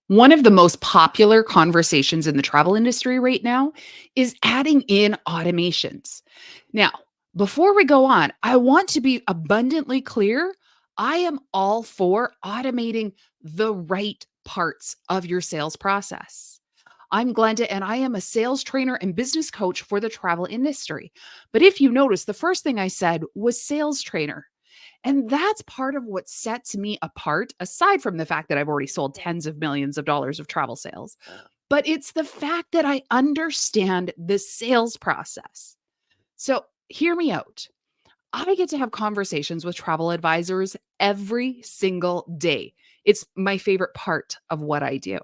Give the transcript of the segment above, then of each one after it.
One of the most popular conversations in the travel industry right now is adding in automations. Now, before we go on, I want to be abundantly clear. I am all for automating the right parts of your sales process. I'm Glenda, and I am a sales trainer and business coach for the travel industry. But if you notice, the first thing I said was sales trainer. And that's part of what sets me apart, aside from the fact that I've already sold tens of millions of dollars of travel sales. But it's the fact that I understand the sales process. So hear me out. I get to have conversations with travel advisors every single day. It's my favorite part of what I do.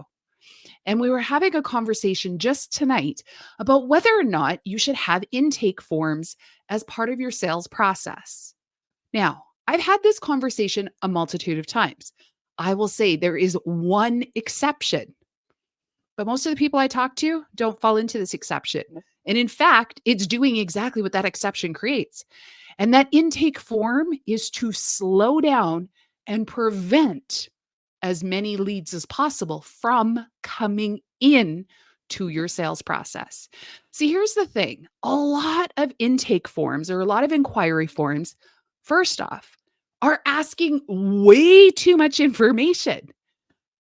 And we were having a conversation just tonight about whether or not you should have intake forms as part of your sales process. Now, I've had this conversation a multitude of times. I will say there is one exception, but most of the people I talk to don't fall into this exception. And in fact, it's doing exactly what that exception creates. And that intake form is to slow down and prevent as many leads as possible from coming in to your sales process. See, here's the thing. A lot of intake forms or a lot of inquiry forms, first off, are asking way too much information.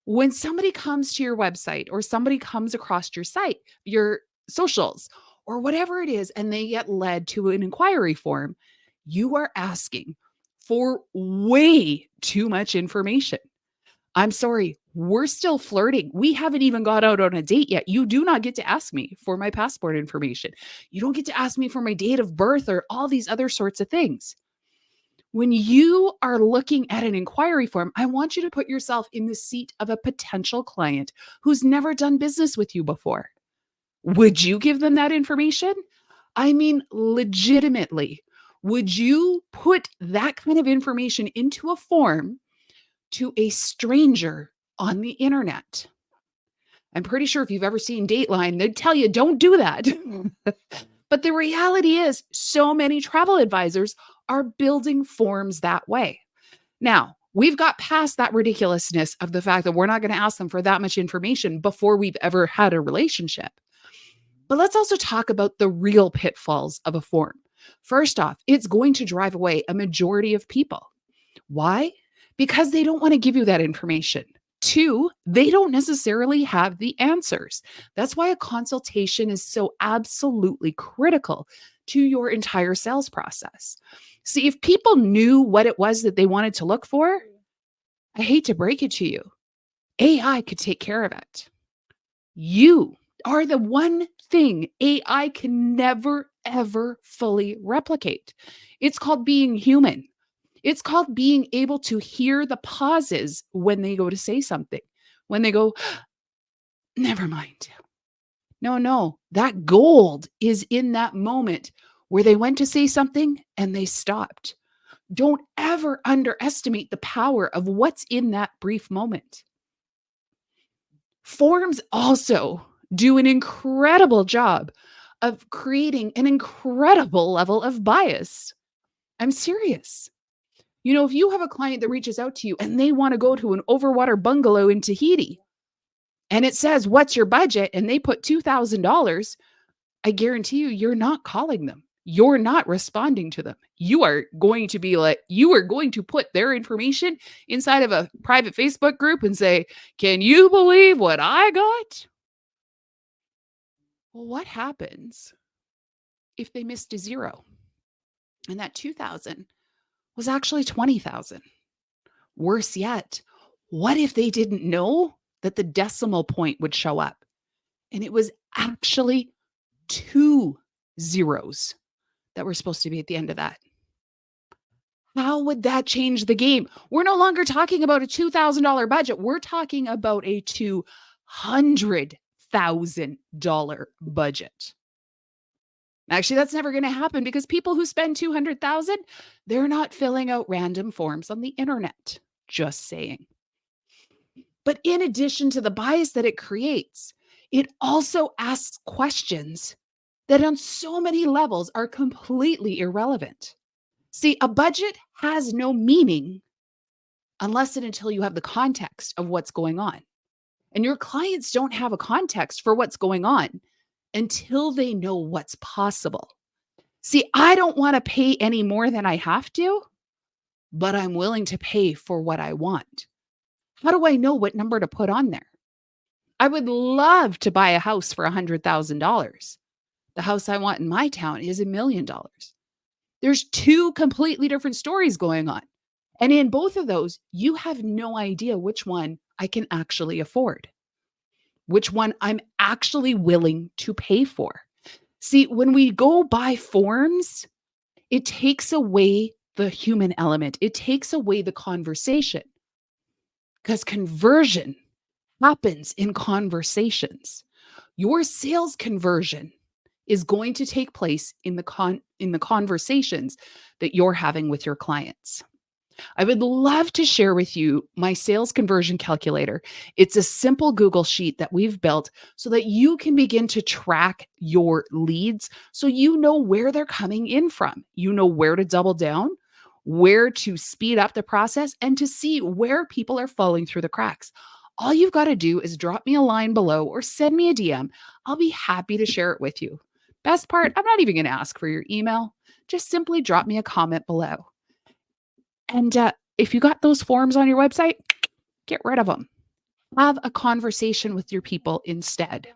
When somebody comes to your website or somebody comes across your site, your socials, or whatever it is, and they get led to an inquiry form, you are asking for way too much information. I'm sorry, we're still flirting. We haven't even got out on a date yet. You do not get to ask me for my passport information. You don't get to ask me for my date of birth or all these other sorts of things. When you are looking at an inquiry form, I want you to put yourself in the seat of a potential client who's never done business with you before. Would you give them that information? I mean, legitimately, would you put that kind of information into a form to a stranger on the internet? I'm pretty sure if you've ever seen Dateline, they'd tell you don't do that. But the reality is, so many travel advisors are building forms that way. Now, we've got past that ridiculousness of the fact that we're not going to ask them for that much information before we've ever had a relationship. But let's also talk about the real pitfalls of a form. First off, it's going to drive away a majority of people. Why? Because they don't want to give you that information. Two, they don't necessarily have the answers. That's why a consultation is so absolutely critical to your entire sales process. See, if people knew what it was that they wanted to look for, I hate to break it to you, AI could take care of it. You are the one thing AI can never, ever fully replicate. It's called being human. It's called being able to hear the pauses when they go to say something, when they go, never mind. No, no, that gold is in that moment where they went to say something and they stopped. Don't ever underestimate the power of what's in that brief moment. Forms also do an incredible job of creating an incredible level of bias. I'm serious. You know, if you have a client that reaches out to you and they want to go to an overwater bungalow in Tahiti and it says, "What's your budget?" and they put $2,000, I guarantee you, you're not calling them. You're not responding to them. You are going to be like, you are going to put their information inside of a private Facebook group and say, "Can you believe what I got?" Well, what happens if they missed a zero and that 2,000 was actually 20,000? Worse yet, what if they didn't know that the decimal point would show up and it was actually two zeros that were supposed to be at the end of that? How would that change the game? We're no longer talking about a $2,000 budget. We're talking about a $200,000 budget. Actually, that's never going to happen because people who spend 200,000, they're not filling out random forms on the internet. Just saying. But in addition to the bias that it creates, it also asks questions that on so many levels are completely irrelevant. See, a budget has no meaning unless and until you have the context of what's going on. And your clients don't have a context for what's going on until they know what's possible. See, I don't want to pay any more than I have to, but I'm willing to pay for what I want. How do I know what number to put on there? I would love to buy a house for $100,000. The house I want in my town is $1,000,000. There's two completely different stories going on. And in both of those, you have no idea which one I can actually afford, which one I'm actually willing to pay for. See, when we go by forms, it takes away the human element. It takes away the conversation because conversion happens in conversations. Your sales conversion is going to take place in the conversations that you're having with your clients. I would love to share with you my sales conversion calculator. It's a simple Google sheet that we've built so that you can begin to track your leads so you know where they're coming in from. You know where to double down, where to speed up the process, and to see where people are falling through the cracks. All you've got to do is drop me a line below or send me a DM. I'll be happy to share it with you. Best part, I'm not even going to ask for your email. Just simply drop me a comment below. And if you got those forms on your website, get rid of them. Have a conversation with your people instead.